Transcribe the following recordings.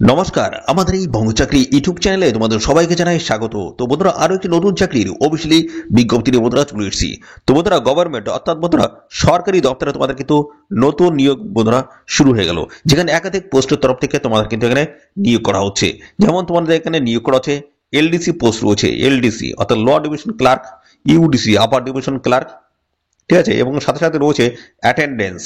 নমস্কার, আমাদের এই বঙ্গচাকরি ইউটিউব চ্যানেলে তোমাদের সবাইকে জানাই স্বাগত। তো বন্ধুরা, আরো একটি নতুন চাকরির অফিসিয়ালি বিজ্ঞপ্তি নিয়ে বন্ধুরা চলে এসেছি। তো বন্ধুরা, গভর্নমেন্ট অর্থাৎ বন্ধুরা সরকারি দপ্তরে তোমাদের কিন্তু নতুন নিয়োগ বন্ধুরা শুরু হয়ে গেল, যেখানে একাধিক পোস্টের তরফ থেকে তোমাদের কিন্তু এখানে নিয়োগ করা হচ্ছে। যেমন তোমাদের এখানে নিয়োগ করা হচ্ছে এলডিসি পোস্ট রয়েছে, এলডিসি অর্থাৎ low division clerk, UDC upper division clerk, ঠিক আছে, এবং সাথে সাথে রয়েছে অ্যাটেন্ডেন্স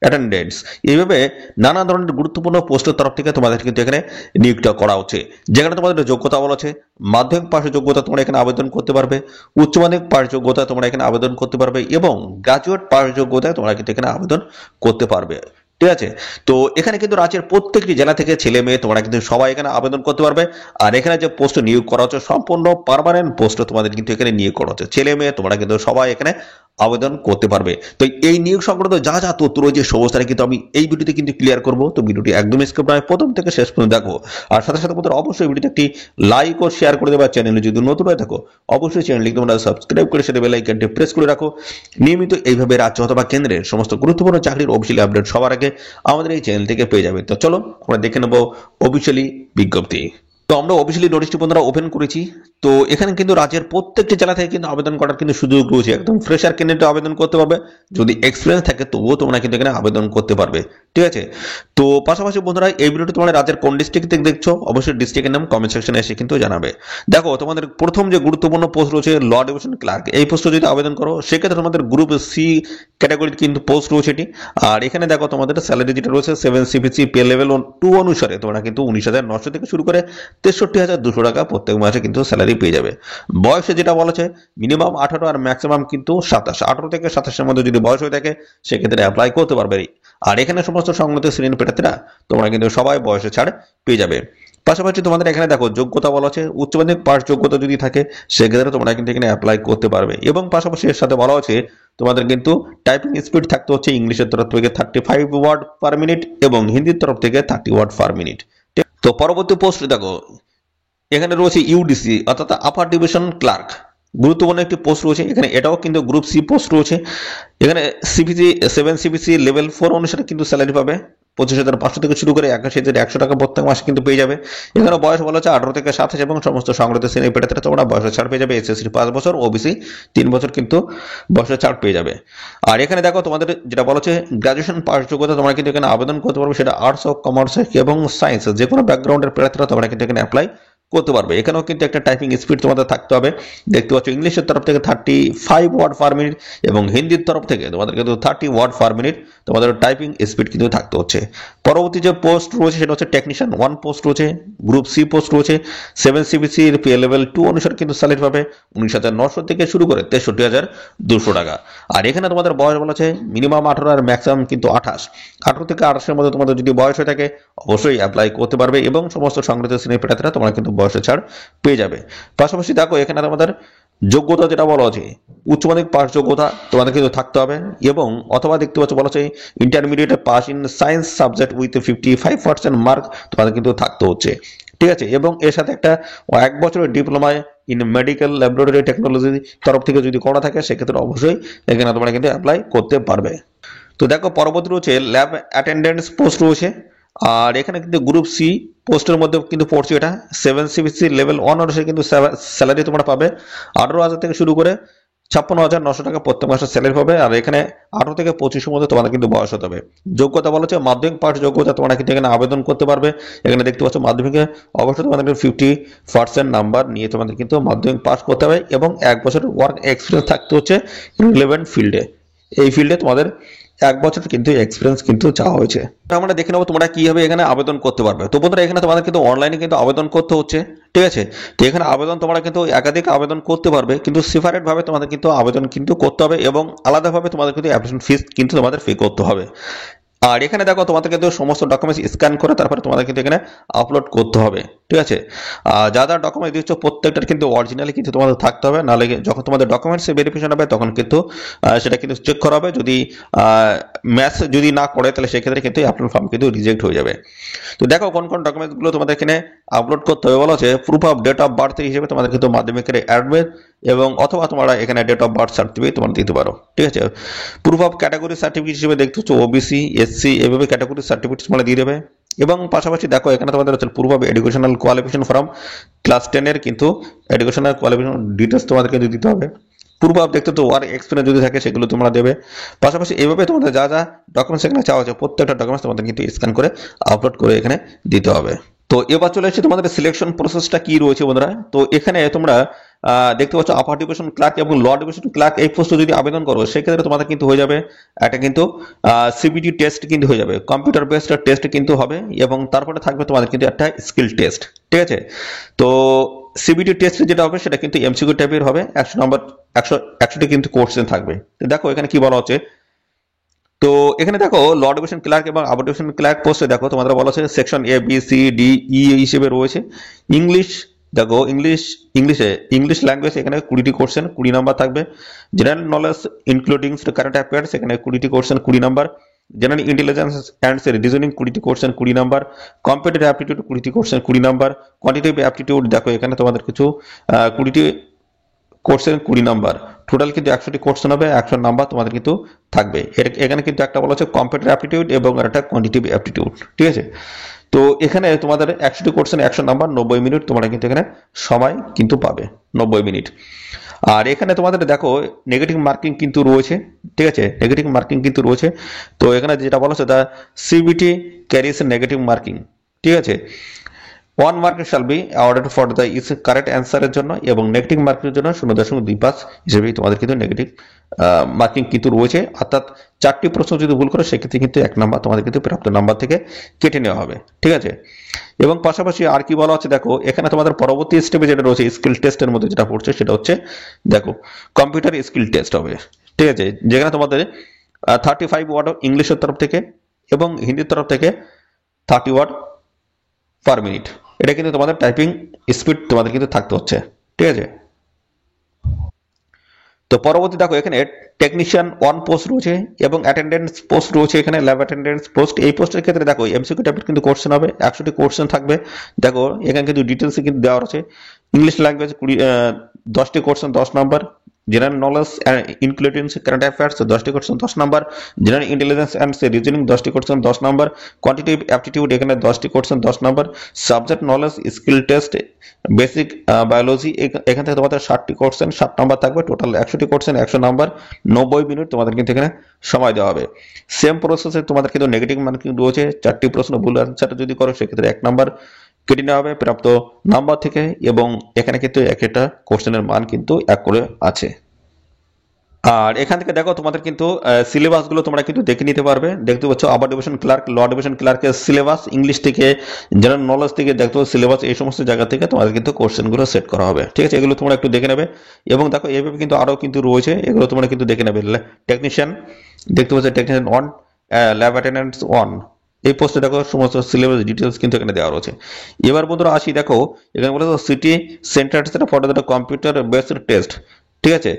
অ্যাটেন্ডেন্স এইভাবে নানা ধরনের গুরুত্বপূর্ণ পোস্টের তরফ থেকে তোমাদের কিন্তু এখানে নিয়োগটা করা হচ্ছে। যেখানে তোমাদের যোগ্যতা বলা আছে মাধ্যমিক পাশের যোগ্যতা তোমরা এখানে আবেদন করতে পারবে, উচ্চ মাধ্যমিক পাশ যোগ্যতা তোমরা এখানে আবেদন করতে পারবে এবং গ্রাজুয়েট পাশ যোগ্যতায় তোমরা কিন্তু এখানে আবেদন করতে পারবে। ঠিক আছে, তো এখানে কিন্তু রাজ্যের প্রত্যেকটি জেলা থেকে ছেলে মেয়ে তোমরা কিন্তু সবাই এখানে আবেদন করতে পারবে। আর এখানে যে পোস্ট নিয়োগ করা হচ্ছে সম্পূর্ণ পার্মানেন্ট পোস্ট তোমাদের কিন্তু এখানে নিয়োগ করা হচ্ছে। ছেলে মেয়ে তোমরা কিন্তু সবাই এখানে আবেদন করতে পারবে। তো এই নিয়োগ সংক্রান্ত যা যা তথ্য রয়েছে সমস্ত কিন্তু আমি এই ভিডিওতে কিন্তু ক্লিয়ার করব। তো ভিডিওটি একদম স্কিপ নয়, প্রথম থেকে শেষ পর্যন্ত দেখো। আর সাথে সাথে বন্ধুরা অবশ্যই ভিডিওতে একটি লাইক ও শেয়ার করে দেবে। চ্যানেলে যদি নতুন হয়ে থাকো অবশ্যই চ্যানেলটি তোমরা সাবস্ক্রাইব করে সেটা বেল আইকনটি প্রেস করে রাখো। নিয়মিত এইভাবে রাজ্য অথবা কেন্দ্রের সমস্ত গুরুত্বপূর্ণ চাকরির অফিসিয়ালি আপডেট সবার আগে আমাদের এই চ্যানেল থেকে পেয়ে যাবে। তো চলো আমরা দেখে নেব অফিসিয়ালি বিজ্ঞপ্তি। তো আমরা অফিসিয়ালি নোটিশটি বন্ধুরা ওপেন করেছি। তো এখানে কিন্তু রাজ্যের প্রত্যেকটি জেলা থেকে কিন্তু আবেদন করার কিন্তু সুযোগ রয়েছে। একদম ফ্রেশার ক্যান্ডিডেট আবেদন করতে পারবে, যদি এক্সপিরিয়েন্স থাকে তবুও তোমরা কিন্তু এখানে আবেদন করতে পারবে। ঠিক আছে, তো পাশাপাশি বন্ধুরা এই ভিডিওটি তোমরা রাজ্যের কোন ডিস্ট্রিক্ট থেকে দেখছো অবশ্যই ডিস্ট্রিক্টের নাম কমেন্ট সেকশনে এসে কিন্তু জানাবে। দেখো তোমাদের প্রথম যে গুরুত্বপূর্ণ পোস্ট রয়েছে ল ডিভিশন ক্লার্ক, এই পোস্টে যদি আবেদন করো সেক্ষেত্রে তোমাদের গ্রুপ সি ক্যাটাগরির কিন্তু পোস্ট রয়েছে এটি। আর এখানে দেখো তোমাদের স্যালারি যেটা রয়েছে 7 সিপিসি পে লেভেল 2 অনুসারে তোমরা কিন্তু 19,900 থেকে শুরু করে 63,200 টাকা প্রত্যেক মাসে কিন্তু স্যালারি পেয়ে যাবে। বয়সে যেটা বলা আছে মিনিমাম 18 আর ম্যাক্সিমাম কিন্তু 27, 18 থেকে 27-এর মধ্যে যদি বয়স হয়ে থাকে সেক্ষেত্রে অ্যাপ্লাই করতে পারবে। আর এখানে সমস্ত সংগত শ্রেণীর প্রার্থীরা তোমরা কিন্তু সবাই বয়সে ছাড় পেয়ে যাবে। পাশাপাশি তোমাদের এখানে দেখো যোগ্যতা বলা আছে উচ্চ মাধ্যমিক পাশ যোগ্যতা যদি থাকে সেক্ষেত্রে তোমরা কিন্তু এখানে অ্যাপ্লাই করতে পারবে। এবং পাশাপাশি এর সাথে বলা আছে তোমাদের কিন্তু টাইপিং স্পিড থাকতে হচ্ছে ইংলিশের তরফ থেকে 35 ওয়ার্ড পার মিনিট এবং হিন্দির তরফ থেকে 30 ওয়ার্ড পার মিনিট। তো পরবর্তী পোস্ট দেখো এখানে রয়েছে ইউডিসি অর্থাৎ আপার ডিভিশন ক্লার্ক, গুরুত্বপূর্ণ একটি পোস্ট রয়েছে এখানে। এটাও কিন্তু গ্রুপ সি পোস্ট রয়েছে। এখানে সিপিসি 7 সিপিসি লেভেল 4 অনুসারে কিন্তু স্যালারি পাবে 25,500 থেকে শুরু করে 81,100 টাকা প্রত্যেক মাসে কিন্তু পেয়ে যাবে। এখানে বয়স বলা হচ্ছে 18 থেকে 27 এবং সমস্ত সংগঠিত শ্রেণীর প্রার্থীরা তোমরা বয়সের ছাড় পেয়ে যাবে। এসএসসি 5 বছর, ওবিসি 3 বছর কিন্তু বয়সের ছাড় পেয়ে যাবে। আর এখানে দেখো তোমাদের যেটা বলা হচ্ছে গ্রাজুয়েশন পাস যোগ্যতা তোমরা কিন্তু এখানে আবেদন করতে পারবে, সেটা আর্টস ও কমার্স এবং সায়েন্স যে কোনো ব্যাকগ্রাউন্ডের প্রার্থীরা তোমরা কিন্তু এখানে অ্যাপ্লাই করতে পারবে। এখানেও কিন্তু একটা টাইপিং স্পিড তোমাদের থাকতে হবে। দেখতে পাচ্ছ ইংলিশের তরফ থেকে 35 ওয়ার্ড পার মিনিট এবং হিন্দির তরফ থেকে তোমাদের কিন্তু 30 ওয়ার্ড পার মিনিট তোমাদের টাইপিং স্পিড কিন্তু থাকতে হচ্ছে। পরবর্তী যে পোস্ট রয়েছে সেটা হচ্ছে টেকনিশিয়ান 1 পোস্ট রয়েছে, গ্রুপ সি পোস্ট রয়েছে 7 সিবিসি পে লেভেল 2 অনুসারে কিন্তু স্যালারি পাবে 19,900 থেকে শুরু করে 63,200 টাকা। আর এখানে তোমাদের বয়স বলা আছে মিনিমাম 18 আর ম্যাক্সিমাম কিন্তু 18 থেকে 28-এর মধ্যে তোমাদের যদি বয়স হয়ে থাকে অবশ্যই অ্যাপ্লাই করতে পারবে এবং সমস্ত সংগঠিত শ্রেণীর প্রার্থীরা তোমরা কিন্তু বয়সের ছাড় পেয়ে যাবে। পাশাপাশি দেখো এখানে তোমাদের যোগ্যতা যেটা বলা আছে উচ্চ মাধ্যমিক পাস যোগ্যতা তোমাদের কিন্তু থাকতে হবে এবং অথবা দেখতে পাচ্ছ বলা আছে intermediate pass in science subject with 55% mark তোমাদের কিন্তু থাকতে হচ্ছে। ঠিক আছে, এবং এর সাথে একটা 1 বছরের ডিপ্লোমায় ইন মেডিকেল ল্যাবরেটরি টেকনোলজি তরফ থেকে যদি করা থাকে সেক্ষেত্রে অবশ্যই এখানে তোমরা কিন্তু অ্যাপ্লাই করতে পারবে। তো দেখো পরবর্তী রয়েছে ল্যাব অ্যাটেন্ডেন্স পোস্ট রয়েছে। আর এখানে কিন্তু গ্রুপ সি পোস্টের মধ্যে কিন্তু পড়ছে এটা 7 সিবিসি লেভেল 1 অনুসারে কিন্তু স্যালারি তোমরা পাবে 18,000 থেকে শুরু করে 56,900 টাকা প্রত্যেক মাসে স্যালারি পাবে। আর এখানে 18 থেকে 25-এর মধ্যে তোমাদের কিন্তু বয়স হতে হবে। যোগ্যতা বলা হচ্ছে মাধ্যমিক পাস যোগ্যতা তোমরা কিন্তু এখানে আবেদন করতে পারবে। এখানে দেখতে পাচ্ছ মাধ্যমিকে অবশ্যই তোমাদের 50% নাম্বার নিয়ে তোমাদের কিন্তু মাধ্যমিক পাস করতে হবে এবং 1 বছরের ওয়ার্ক এক্সপিরিয়েন্স থাকতে হচ্ছে রিলেভেন্ট ফিল্ডে। এই ফিল্ডে তোমাদের 1 বছর কিন্তু এক্সপিরিয়েন্স কিন্তু চাওয়া হয়েছে। আমরা দেখে নেবো তোমরা কিভাবে এখানে আবেদন করতে পারবে। তো বন্ধুরা এখানে তোমাদের কিন্তু অনলাইনে কিন্তু আবেদন করতে হচ্ছে। ঠিক আছে, তো এখানে আবেদন তোমরা কিন্তু একাধিক আবেদন করতে পারবে কিন্তু সেপারেট ভাবে তোমাদের কিন্তু আবেদন কিন্তু করতে হবে এবং আলাদাভাবে তোমাদের কিন্তু অ্যাপ্লিকেশন ফিস কিন্তু তোমাদের পে করতে হবে। আর এখানে দেখো তোমাদের কিন্তু সমস্ত ডকুমেন্টস স্ক্যান করে তারপরে তোমাদের কিন্তু এখানে আপলোড করতে হবে। ঠিক আছে, যা যা ডকুমেন্টস দিচ্ছ প্রত্যেকটার কিন্তু অরিজিনালি কিন্তু তোমাদের থাকতে হবে, নাহলে যখন তোমাদের ডকুমেন্টস ভেরিফিকেশন হবে তখন কিন্তু সেটা কিন্তু চেক করা হবে। যদি ম্যাচ যদি না করে তাহলে সেক্ষেত্রে কিন্তু আপনার ফর্ম কিন্তু রিজেক্ট হয়ে যাবে। তো দেখো কোন কোন ডকুমেন্টসগুলো তোমাদের এখানে আপলোড করতে হবে বলা আছে। Proof of date of birth হিসেবে তোমাদের কিন্তু মাধ্যমিকের অ্যাডমিট এবং অথবা তোমরা এখানে ডেট অফ বার্থ সার্টিফিকেট তোমরা দিতে পারো। ঠিক আছে, প্রুফ অফ ক্যাটাগরি সার্টিফিকেট হিসেবে দেখতে হচ্ছে ওবিসি, এসসি এভাবে ক্যাটাগরি সার্টিফিকেট তোমরা দিয়ে দেবে। এবং পাশাপাশি দেখো এখানে তোমাদের হচ্ছে proof of educational qualification from class 10 এর কিন্তু এডুকেশনাল কোয়ালিফিকেশন ডিটেলস তোমাদেরকে দিতে হবে। প্রুফ অফ দেখতে তো ওয়ার্ক এক্সপিরিয়েন্স যদি থাকে সেগুলো তোমরা দেবে। পাশাপাশি এইভাবে তোমাদের যা যা ডকুমেন্টস এখানে চাওয়া হচ্ছে প্রত্যেকটা ডকুমেন্টস তোমাদের কিন্তু স্ক্যান করে আপলোড করে এখানে দিতে হবে। তো এবার চলে এসেছে তোমাদের সিলেকশন প্রসেসটা কি রয়েছে বন্ধুরা। তো এখানে তোমরা দেখতে পাচ্ছ আপার ডিভিশন ক্লার্ক এবং লোয়ার ডিভিশন ক্লার্ক এই পোস্টে যদি আবেদন করো সেক্ষেত্রে তোমাদের কিন্তু হয়ে যাবে একটা কিন্তু সিবিটি টেস্ট কিন্তু হয়ে যাবে, কম্পিউটার বেসড টেস্ট কিন্তু হবে এবং তারপরে থাকবে তোমাদের কিন্তু একটা স্কিল টেস্ট। ঠিক আছে, তো সিবিটি টেস্ট যেটা হবে সেটা কিন্তু এমসিকিউ টাইপের হবে, 100 নম্বর 100টি কিন্তু কোশ্চেন থাকবে। দেখো এখানে কি বলা হচ্ছে, তো এখানে দেখো লোয়ার ডিভিশন ক্লার্ক এবং আপার ডিভিশন ক্লার্ক পোস্টে দেখো তোমাদের বলা হচ্ছে section A B C D E হিসেবে রয়েছে। ইংলিশ দেখো ইংলিশ ল্যাঙ্গুয়েজ এখানে 20টি কোশ্চেন 20 নাম্বার থাকবে। General knowledge including current affairs এখানে 20টি question 20 number. General intelligence and reasoning 20টি কোশ্চেন 20 নাম্বার। কম্পিটিটিভ অ্যাপটিটিউড 20টি কোশ্চেন 20 নাম্বার। কোয়ান্টিটেটিভ অ্যাপটিটিউড দেখো এখানে তোমাদের কিছু 20টি কোর্সের 20 নাম্বার। টোটাল কিন্তু 100টি কোর্স হবে, 100 নাম্বার তোমাদের কিন্তু থাকবে। এখানে কিন্তু একটা বলা হচ্ছে কম্পিউটার অ্যাপটিটিউড এবং একটা কোয়ান্টিটেটিভ অ্যাপটিটিউড। ঠিক আছে, তো এখানে তোমাদের 100টি কোর্সের 100 নাম্বার 90 মিনিট তোমরা কিন্তু এখানে সময় কিন্তু পাবে 90 মিনিট। আর এখানে তোমাদের দেখো নেগেটিভ মার্কিং কিন্তু রয়েছে। ঠিক আছে, নেগেটিভ মার্কিং কিন্তু রয়েছে। তো এখানে যেটা বলা হচ্ছে the CBT carries negative marking. ঠিক আছে, 1 mark shall be awarded for the is correct অ্যান্সারের জন্য এবং নেগেটিভ মার্কের জন্য 0.25 হিসেবেই তোমাদের কিন্তু নেগেটিভ মার্কিং কিন্তু রয়েছে। অর্থাৎ 4টি প্রশ্ন যদি ভুল করো সেক্ষেত্রে কিন্তু 1 নাম্বার তোমাদের কিন্তু প্রাপ্ত নাম্বার থেকে কেটে নেওয়া হবে। ঠিক আছে, এবং পাশাপাশি আর কি বলা হচ্ছে দেখো এখানে তোমাদের পরবর্তী স্টেপে যেটা রয়েছে স্কিল টেস্টের মধ্যে যেটা পড়ছে সেটা হচ্ছে দেখো কম্পিউটার স্কিল টেস্ট হবে। ঠিক আছে, যেখানে তোমাদের 35 ওয়ার্ড ইংলিশের তরফ থেকে এবং হিন্দির তরফ থেকে 30 ওয়ার্ড পার মিনিট। এটা কিন্তু তোমাদের টাইপিং স্পিড তোমাদের কিন্তু থাকতে হচ্ছে। ঠিক আছে, তো পরবর্তী দেখো এখানে টেকনিশিয়ান 1 পোস্ট রয়েছে এবং অ্যাটেন্ডেন্স পোস্ট রয়েছে, এখানে ল্যাব অ্যাটেন্ডেন্স পোস্ট। এই পোস্টের ক্ষেত্রে দেখো এমসিকিউ টাইপের কিন্তু কোশ্চেন হবে, 100টি কোশ্চেন থাকবে। দেখো এখানে কিন্তু ডিটেলসে কিন্তু দেওয়া আছে। ইংলিশ ল্যাঙ্গুয়েজ 10টি question 10 number. General knowledge including current affairs 10টি question 10 number. General intelligence and reasoning 10টি কোশ্চেন 10 নাম্বার। কোয়ান্টিটেটিভ অ্যাপটিটিউড এখানে 10টি question 10 number. Subject knowledge skill test basic biology এখান থেকে তোমাদের 60টি কোশ্চেন 7 নাম্বার থাকবে। টোটাল 100টি কোশ্চেন 100 নাম্বার 90 মিনিট তোমাদের কিন্তু এখানে সময় দেওয়া হবে। সেম প্রসেসে তোমাদের কিন্তু নেগেটিভ মার্কিং রয়েছে। 4টি প্রশ্ন ভুল অ্যান্সার যদি করো সেক্ষেত্রে 1 নাম্বার কেটে নেওয়া হবে প্রাপ্ত নাম্বার থেকে এবং এখানে কিন্তু একটা কোশ্চেনের মান কিন্তু 1 করে আছে। আর এখান থেকে দেখো তোমাদের কিন্তু সিলেবাস গুলো তোমরা কিন্তু দেখে নিতে পারবে। দেখতে পাচ্ছ upper division clerk lower division ক্লার্কের সিলেবাস ইংলিশ থেকে জেনারেল নলেজ থেকে দেখতে পাচ্ছ সিলেবাস এই সমস্ত জায়গা থেকে তোমাদের কিন্তু কোশ্চেন গুলো সেট করা হবে। ঠিক আছে, এগুলো তোমরা একটু দেখে নেবে এবং দেখো এইভাবে কিন্তু আরো কিন্তু রয়েছে, এগুলো তোমরা কিন্তু দেখে নেবে। টেকনিশিয়ান দেখতে পাচ্ছ টেকনিশিয়ান 1 ল্যাব অ্যাটেন্ডেন্স 1 এই পোস্টে দেখো সমস্ত সিলেবাস ডিটেলস কিন্তু এখানে দেওয়া রয়েছে। এবার বন্ধুরা আসি দেখো এখানে বলে city centre for the computer based test. ঠিক আছে,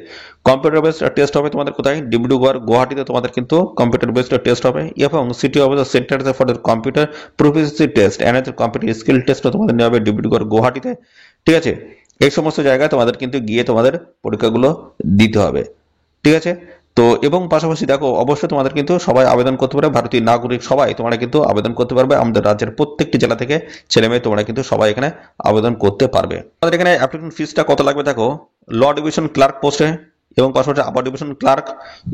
কম্পিউটার বেসড টেস্ট হবে তোমাদের কোথায় ডিব্রুগড় গুয়াহাটিতে তোমাদের কিন্তু কম্পিউটার বেসড টেস্ট হবে এবং city of the centre for the computer proficiency test and computer skill test তোমাদের নেওয়া হবে ডিব্রুগড় গুয়াহাটিতে। ঠিক আছে, এই সমস্ত জায়গায় তোমাদের কিন্তু গিয়ে তোমাদের পরীক্ষাগুলো দিতে হবে। ঠিক আছে, তো এবং পাশাপাশি দেখো অবশ্যই তোমাদের কিন্তু সবাই আবেদন করতে পারবে, ভারতীয় নাগরিক সবাই তোমরা কিন্তু আবেদন করতে পারবে। আমাদের রাজ্যের প্রত্যেকটি জেলা থেকে ছেলে মেয়ে তোমরা কিন্তু সবাই এখানে আবেদন করতে পারবে। আমাদের এখানে অ্যাপ্লিকেশন ফিসটা কত লাগবে দেখো ল ডিভিশন ক্লার্ক পোস্টে এবং পাশাপাশি আপার ডিভিশন ক্লার্ক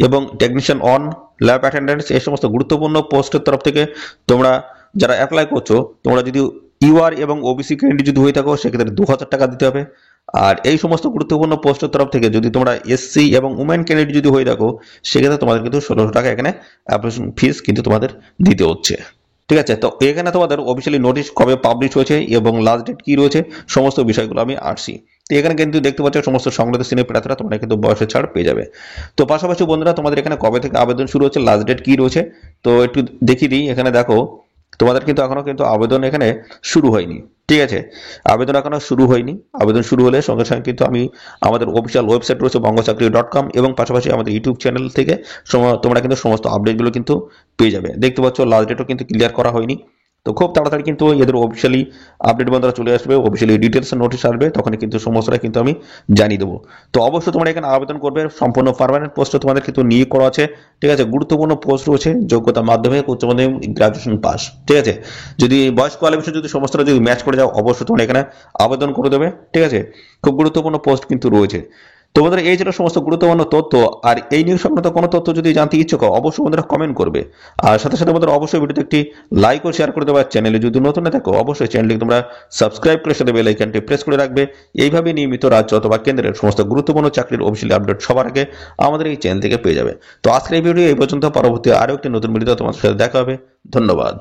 এবং টেকনিশিয়ান 1 ল্যাব অ্যাটেন্ডেন্স এই সমস্ত গুরুত্বপূর্ণ পোস্টের তরফ থেকে তোমরা যারা অ্যাপ্লাই করছো তোমরা যদি ইউআর এবং ওবিসি ক্যান্ডিডেট যদি হয়ে থাকো সেক্ষেত্রে 2000 টাকা দিতে হবে। আর এই সমস্ত গুরুত্বপূর্ণ পোস্টের তরফ থেকে যদি তোমরা এসসি এবং উমেন ক্যান্ডিডেট যদি হয়ে থাকো সেক্ষেত্রে তোমাদের কিন্তু 1600 টাকা এখানে অ্যাপ্লিকেশন ফিস কিন্তু তোমাদের দিতে হচ্ছে। ঠিক আছে, তো এখানে তোমাদের অফিসিয়ালি নোটিশ কবে পাবলিশ হয়েছে এবং লাস্ট ডেট কি রয়েছে সমস্ত বিষয়গুলো আমি আসছি। তো এখানে কিন্তু দেখতে পাচ্ছ সমস্ত সংগ্রহ শ্রেণীর প্রার্থীরা তোমরা কিন্তু বয়সের ছাড় পেয়ে যাবে। তো পাশাপাশি বন্ধুরা তোমাদের এখানে কবে থেকে আবেদন শুরু হচ্ছে লাস্ট ডেট কি রয়েছে তো একটু দেখিয়ে দিই। এখানে দেখো তোমাদের কিন্তু এখনো কিন্তু আবেদন এখানে শুরু হয়নি। ঠিক আছে, আবেদন এখনো শুরু হয়নি। আবেদন শুরু হলে সঙ্গে সঙ্গে কিন্তু আমি আমাদের অফিসিয়াল ওয়েবসাইট রয়েছে bangachakri.com এবং পাশাপাশি আমাদের ইউটিউব চ্যানেল থেকে তোমরা কিন্তু সমস্ত আপডেটগুলো কিন্তু পেয়ে যাবে। দেখতে পাচ্ছ লাস্ট ডেটও কিন্তু ক্লিয়ার করা হয়নি। তো তো খুব তাড়াতাড়ি কিন্তু এদের অফিসিয়ালি আপডেট বন্ধুরা চলে আসবে, অফিসিয়ালি ডিটেলস নোটিশ আসবে, তখন কিন্তু সমস্তটা কিন্তু আমি জানিয়ে দেবো। তো অবশ্যই তোমরা এখানে আবেদন করবে, সম্পূর্ণ পার্মানেন্ট পোস্টে তোমাদের কিন্তু নিয়োগ করা আছে। ঠিক আছে, গুরুত্বপূর্ণ পোস্ট রয়েছে, যোগ্যতা মাধ্যমিক, উচ্চ মাধ্যমিক, গ্রাজুয়েশন পাস। ঠিক আছে, যদি বয়স কোয়ালিফিকেশন যদি সমস্তটা যদি ম্যাচ করে যাও, অবশ্যই তোমরা এখানে আবেদন করে দেবে। ঠিক আছে, খুব গুরুত্বপূর্ণ পোস্ট কিন্তু রয়েছে। তোমাদের এই ছিল সমস্ত গুরুত্বপূর্ণ তথ্য। আর এই নিউজ সংক্রান্ত কোনো তথ্য যদি জানতে ইচ্ছুক হও, অবশ্যই বন্ধুরা কমেন্ট করবে। আর সাথে সাথে বন্ধুরা অবশ্যই ভিডিওতে একটি লাইক ও শেয়ার করে দেবে। চ্যানেলে যদি নতুন না থাকো, অবশ্যই চ্যানেলটি তোমরা সাবস্ক্রাইব করে সাথে বেল আইকনটি প্রেস করে রাখবে। এইভাবে নিয়মিত রাজ্য অথবা কেন্দ্রের সমস্ত গুরুত্বপূর্ণ চাকরির অফিসিয়াল আপডেট সবার আগে আমাদের এই চ্যানেল থেকে পেয়ে যাবে। তো আজকের এই ভিডিও এই পর্যন্ত, পরবর্তী আরও একটি নতুন ভিডিও তোমাদের সাথে দেখা হবে। ধন্যবাদ।